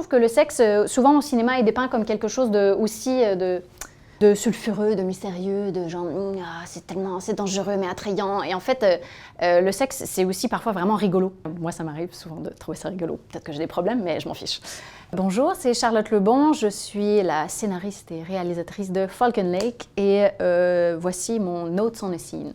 trouve que le sexe, souvent au cinéma, est dépeint comme quelque chose de sulfureux, de mystérieux, de genre c'est dangereux mais attrayant. Et en fait, le sexe, c'est aussi parfois vraiment rigolo. Moi, ça m'arrive souvent de trouver ça rigolo. Peut-être que j'ai des problèmes, mais je m'en fiche. Bonjour, c'est Charlotte Lebon. Je suis la scénariste et réalisatrice de Falcon Lake et voici mon Notes on a Scene.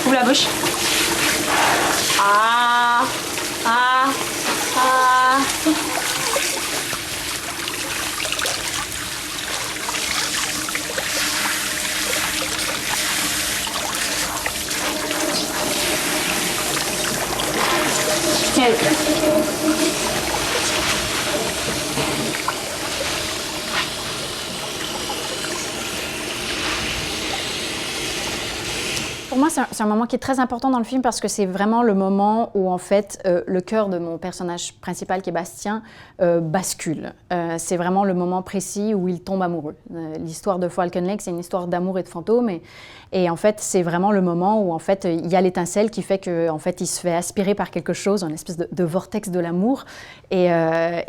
Ouvre la bouche. Ah, ah, ah. Pour moi, c'est un moment qui est très important dans le film parce que c'est vraiment le moment où, en fait, le cœur de mon personnage principal, qui est Bastien, bascule. C'est vraiment le moment précis où il tombe amoureux. L'histoire de Falcon Lake, c'est une histoire d'amour et de fantômes. Et en fait, c'est vraiment le moment où, en fait, il y a l'étincelle qui fait qu'en fait, il se fait aspirer par quelque chose, une espèce de vortex de l'amour. Et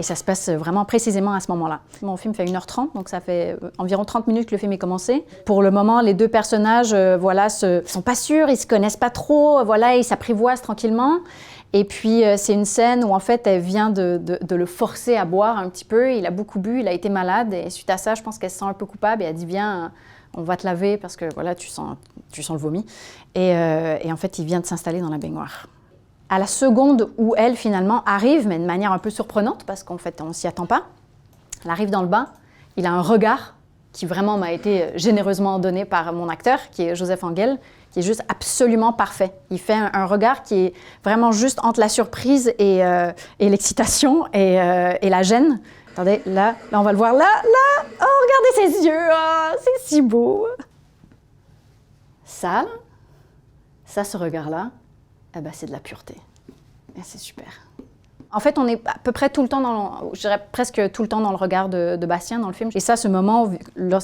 ça se passe vraiment précisément à ce moment-là. Mon film fait 1h30, donc ça fait environ 30 minutes que le film est commencé. Pour le moment, les deux personnages, voilà, sont pas sûrs, ils se connaissent pas trop, voilà, ils s'apprivoisent tranquillement. Et puis, c'est une scène où, en fait, elle vient de le forcer à boire un petit peu. Il a beaucoup bu, il a été malade. Et suite à ça, je pense qu'elle se sent un peu coupable. Et elle dit, viens, on va te laver parce que, voilà, tu sens le vomi. Et en fait, il vient de s'installer dans la baignoire. À la seconde où elle, finalement, arrive, mais de manière un peu surprenante, parce qu'en fait, on s'y attend pas, elle arrive dans le bain, il a un regard qui vraiment m'a été généreusement donné par mon acteur, qui est Joseph Angel, qui est juste absolument parfait. Il fait un regard qui est vraiment juste entre la surprise et l'excitation et la gêne. Attendez, là, on va le voir, là, oh, regardez ses yeux, oh, c'est si beau. Ça, ce regard-là, eh ben, c'est de la pureté. Et c'est super. En fait, on est à peu près tout le temps, je dirais presque tout le temps dans le regard de Bastien dans le film. Et ça, ce moment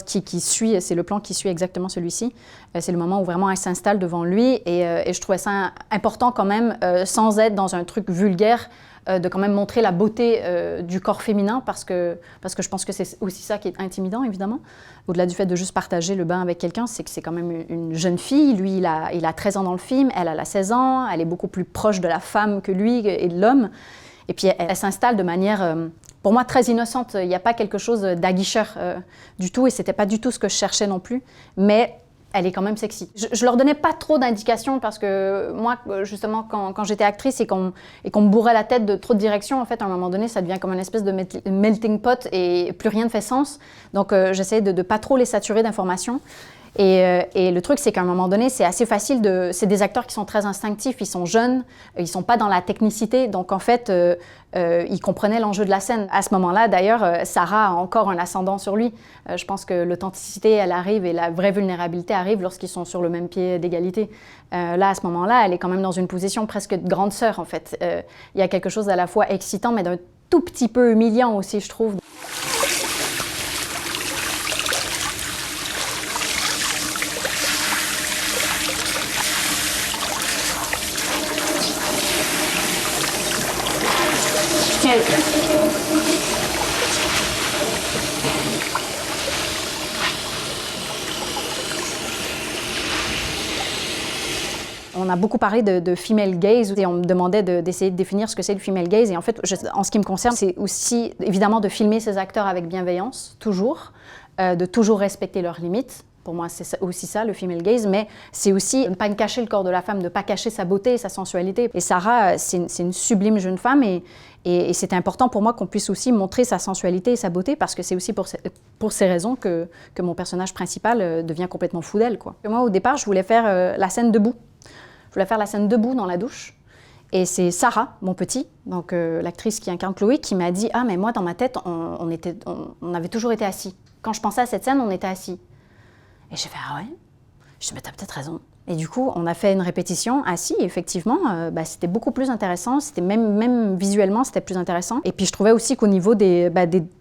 qui suit, c'est le plan qui suit exactement celui-ci, c'est le moment où vraiment elle s'installe devant lui. Et je trouvais ça important quand même, sans être dans un truc vulgaire, de quand même montrer la beauté du corps féminin, parce que je pense que c'est aussi ça qui est intimidant, évidemment. Au-delà du fait de juste partager le bain avec quelqu'un, c'est que c'est quand même une jeune fille. Lui, il a 13 ans dans le film, elle a 16 ans, elle est beaucoup plus proche de la femme que lui et de l'homme. Et puis elle s'installe de manière, pour moi, très innocente. Il n'y a pas quelque chose d'aguicheur du tout, et c'était pas du tout ce que je cherchais non plus. Mais elle est quand même sexy. Je leur donnais pas trop d'indications parce que moi, justement, quand j'étais actrice et qu'on me bourrait la tête de trop de directions, en fait, à un moment donné, ça devient comme une espèce de melting pot et plus rien ne fait sens. Donc, j'essayais de pas trop les saturer d'informations. Et le truc, c'est qu'à un moment donné, c'est assez facile c'est des acteurs qui sont très instinctifs, ils sont jeunes, ils sont pas dans la technicité, donc en fait, ils comprenaient l'enjeu de la scène. À ce moment-là, d'ailleurs, Sarah a encore un ascendant sur lui. Je pense que l'authenticité, elle arrive et la vraie vulnérabilité arrive lorsqu'ils sont sur le même pied d'égalité. Là, à ce moment-là, elle est quand même dans une position presque de grande sœur, en fait. Il y a quelque chose à la fois excitant, mais d'un tout petit peu humiliant aussi, je trouve. On a beaucoup parlé de female gaze et on me demandait d'essayer de définir ce que c'est le female gaze. Et en fait, en ce qui me concerne, c'est aussi évidemment de filmer ces acteurs avec bienveillance, toujours, de toujours respecter leurs limites. Pour moi, c'est aussi ça, le female gaze, mais c'est aussi de ne pas cacher le corps de la femme, de ne pas cacher sa beauté et sa sensualité. Et Sarah, c'est une sublime jeune femme et c'était important pour moi qu'on puisse aussi montrer sa sensualité et sa beauté parce que c'est aussi pour ces raisons que mon personnage principal devient complètement fou d'elle, quoi. Moi, au départ, je voulais faire la scène debout. Je voulais faire la scène debout dans la douche. Et c'est Sarah, mon petit, donc l'actrice qui incarne Chloé, qui m'a dit « Ah, mais moi, dans ma tête, on avait toujours été assis. Quand je pensais à cette scène, on était assis. » Et j'ai fait « Ah ouais ?» Je dis « Mais t'as peut-être raison. » Et du coup, on a fait une répétition assis, et effectivement, c'était beaucoup plus intéressant, c'était même visuellement, c'était plus intéressant. Et puis je trouvais aussi qu'au niveau de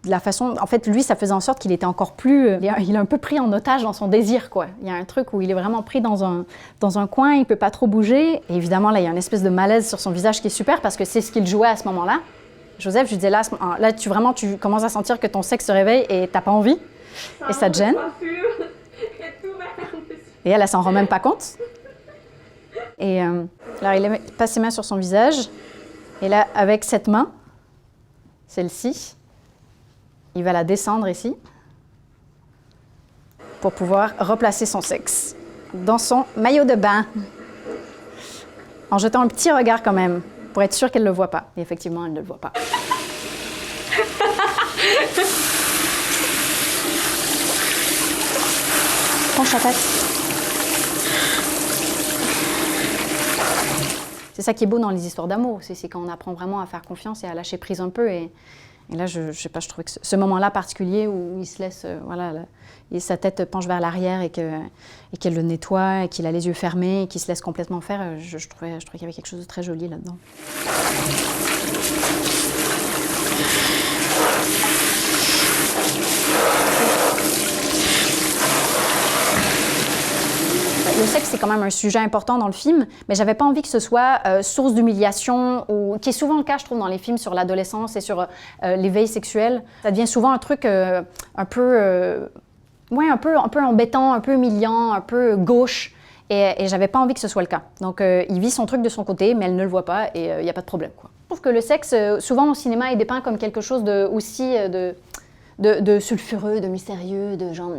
la façon, en fait, lui, ça faisait en sorte qu'il était encore plus, il est un peu pris en otage dans son désir, quoi. Il y a un truc où il est vraiment pris dans un coin, il peut pas trop bouger. Et évidemment, là, il y a une espèce de malaise sur son visage qui est super, parce que c'est ce qu'il jouait à ce moment-là. Joseph, je lui disais, là tu commences à sentir que ton sexe se réveille et t'as pas envie, et ça te gêne. Et elle s'en rend même pas compte. Et alors, il passe ses mains sur son visage. Et là, avec cette main, celle-ci, il va la descendre ici pour pouvoir replacer son sexe dans son maillot de bain. En jetant un petit regard quand même, pour être sûre qu'elle ne le voit pas. Et effectivement, elle ne le voit pas. Penche la tête. C'est ça qui est beau dans les histoires d'amour, c'est quand on apprend vraiment à faire confiance et à lâcher prise un peu. Et là, je sais pas, je trouvais que ce moment-là particulier où il se laisse, et sa tête penche vers l'arrière et qu'elle le nettoie, et qu'il a les yeux fermés et qu'il se laisse complètement faire, je trouvais qu'il y avait quelque chose de très joli là-dedans. Le sexe, c'est quand même un sujet important dans le film, mais j'avais pas envie que ce soit source d'humiliation, qui est souvent le cas, je trouve, dans les films sur l'adolescence et sur l'éveil sexuel. Ça devient souvent un truc un peu embêtant, un peu humiliant, un peu gauche, et j'avais pas envie que ce soit le cas. Donc il vit son truc de son côté, mais elle ne le voit pas, et il n'y a pas de problème, quoi. Je trouve que le sexe, souvent au cinéma, est dépeint comme quelque chose de sulfureux, de mystérieux, de genre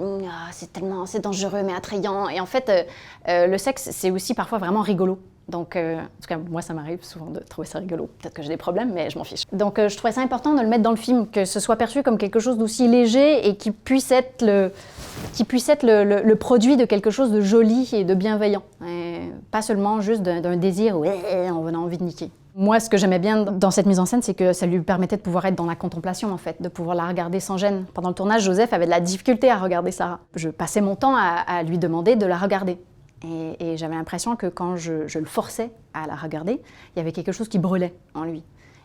c'est dangereux mais attrayant. Et en fait, le sexe, c'est aussi parfois vraiment rigolo. Donc, en tout cas, moi, ça m'arrive souvent de trouver ça rigolo. Peut-être que j'ai des problèmes, mais je m'en fiche. Donc, je trouvais ça important de le mettre dans le film, que ce soit perçu comme quelque chose d'aussi léger et qui puisse être le produit de quelque chose de joli et de bienveillant. Et pas seulement juste d'un désir où on a envie de niquer. Moi, ce que j'aimais bien dans cette mise en scène, c'est que ça lui permettait de pouvoir être dans la contemplation, en fait, de pouvoir la regarder sans gêne. Pendant le tournage, Joseph avait de la difficulté à regarder Sarah. Je passais mon temps à lui demander de la regarder. Et j'avais l'impression que quand je le forçais à la regarder, il y avait quelque chose qui brûlait en lui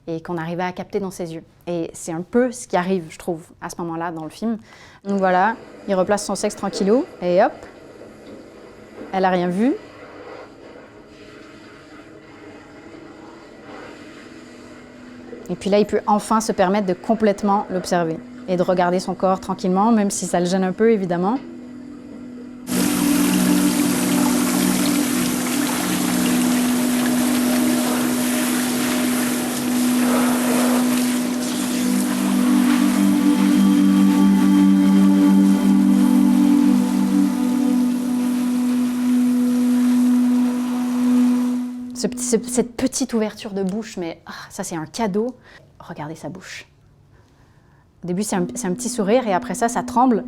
et qu'on arrivait à capter dans ses yeux. Et c'est un peu ce qui arrive, je trouve, à ce moment-là dans le film. Donc voilà, il replace son sexe tranquillou et hop, elle a rien vu. Et puis là, il peut enfin se permettre de complètement l'observer et de regarder son corps tranquillement, même si ça le gêne un peu, évidemment. Cette petite ouverture de bouche, mais ça c'est un cadeau. Regardez sa bouche. Au début c'est un petit sourire et après ça tremble.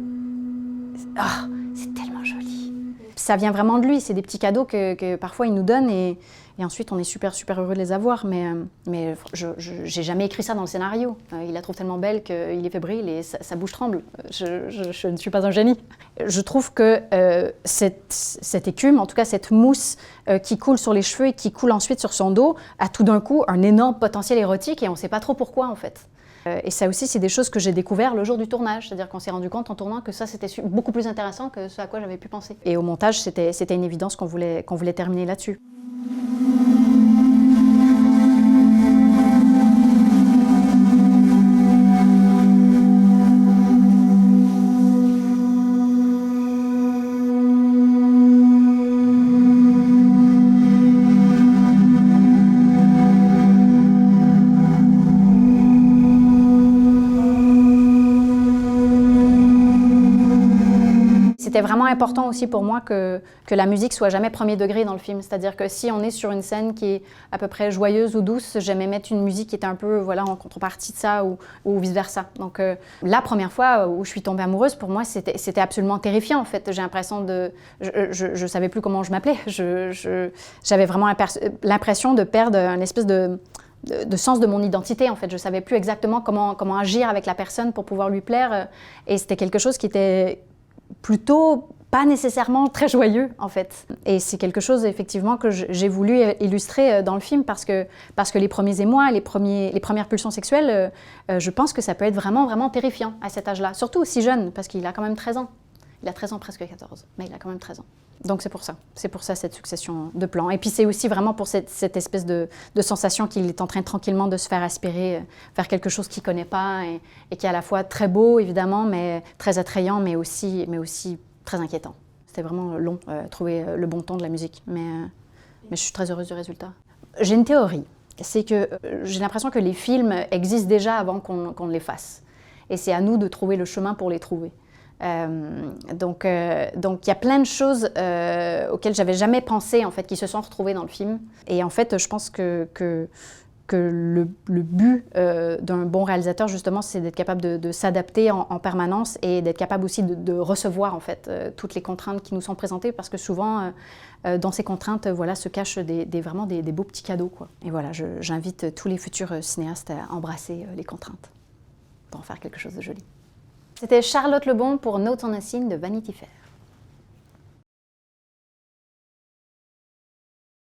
C'est tellement joli. Ça vient vraiment de lui, c'est des petits cadeaux que parfois il nous donne et ensuite on est super heureux de les avoir. Mais j'ai jamais écrit ça dans le scénario. Il la trouve tellement belle qu'il est fébrile et sa bouche tremble. Je ne suis pas un génie. Je trouve que cette écume, en tout cas cette mousse qui coule sur les cheveux et qui coule ensuite sur son dos, a tout d'un coup un énorme potentiel érotique et on ne sait pas trop pourquoi en fait. Et ça aussi, c'est des choses que j'ai découvert le jour du tournage. C'est-à-dire qu'on s'est rendu compte en tournant que ça, c'était beaucoup plus intéressant que ce à quoi j'avais pu penser. Et au montage, c'était une évidence qu'on voulait terminer là-dessus. C'était vraiment important aussi pour moi que la musique soit jamais premier degré dans le film. C'est-à-dire que si on est sur une scène qui est à peu près joyeuse ou douce, j'aimais mettre une musique qui était un peu en contrepartie de ça ou vice-versa. Donc la première fois où je suis tombée amoureuse, pour moi, c'était absolument terrifiant en fait. J'ai l'impression je savais plus comment je m'appelais. J'avais vraiment l'impression de perdre un espèce de sens de mon identité en fait. Je savais plus exactement comment agir avec la personne pour pouvoir lui plaire. Et c'était quelque chose qui était plutôt pas nécessairement très joyeux en fait. Et c'est quelque chose effectivement que j'ai voulu illustrer dans le film parce que les premiers émois, les premières pulsions sexuelles, je pense que ça peut être vraiment, vraiment terrifiant à cet âge-là. Surtout aussi jeune, parce qu'il a quand même 13 ans. Il a 13 ans, presque 14, mais il a quand même 13 ans. Donc c'est pour ça cette succession de plans. Et puis c'est aussi vraiment pour cette espèce de sensation qu'il est en train tranquillement de se faire aspirer vers quelque chose qu'il ne connaît pas et qui est à la fois très beau évidemment, mais très attrayant, mais aussi très inquiétant. C'était vraiment long, trouver le bon ton de la musique, mais je suis très heureuse du résultat. J'ai une théorie, c'est que j'ai l'impression que les films existent déjà avant qu'on les fasse. Et c'est à nous de trouver le chemin pour les trouver. Donc il y a plein de choses auxquelles j'avais jamais pensé en fait, qui se sont retrouvées dans le film. Et en fait, je pense que le but d'un bon réalisateur, justement, c'est d'être capable de s'adapter en permanence et d'être capable aussi de recevoir en fait, toutes les contraintes qui nous sont présentées, parce que souvent, dans ces contraintes, voilà, se cachent vraiment des beaux petits cadeaux, quoi. Et voilà, j'invite tous les futurs cinéastes à embrasser les contraintes pour en faire quelque chose de joli. C'était Charlotte Lebon pour Notes on a Scene de Vanity Fair.